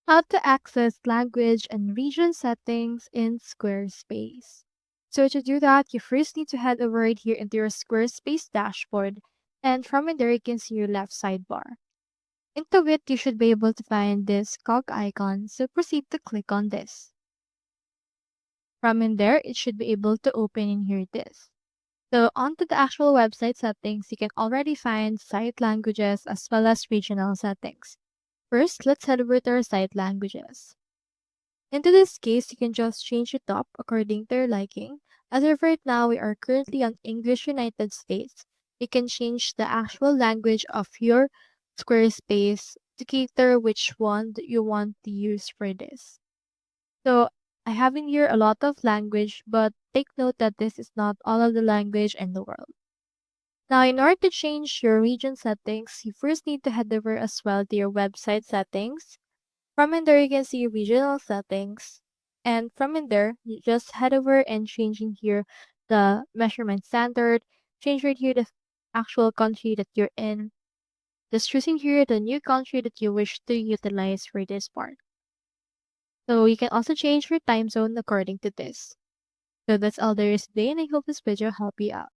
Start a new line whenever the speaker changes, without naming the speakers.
How to access language and region settings in Squarespace. So to do that, you first need to head over right here into your Squarespace dashboard, and from in there you can see your left sidebar. Into it, you should be able to find this cog icon, so proceed to click on this. From in there, it should be able to open in here this. So onto the actual website settings, you can already find site languages as well as regional settings. First, let's head over to our site languages. Into this case, you can just change it up according to your liking. As of right now, we are currently on English United States. You can change the actual language of your Squarespace to cater which one that you want to use for this. So I have in here a lot of language, but take note that this is not all of the language in the world. Now, in order to change your region settings, you first need to head over as well to your website settings. From in there, you can see regional settings. And from in there, you just head over and change in here the measurement standard. Change right here the actual country that you're in. Just choosing here the new country that you wish to utilize for this part. So you can also change your time zone according to this. So that's all there is today, and I hope this video helped you out.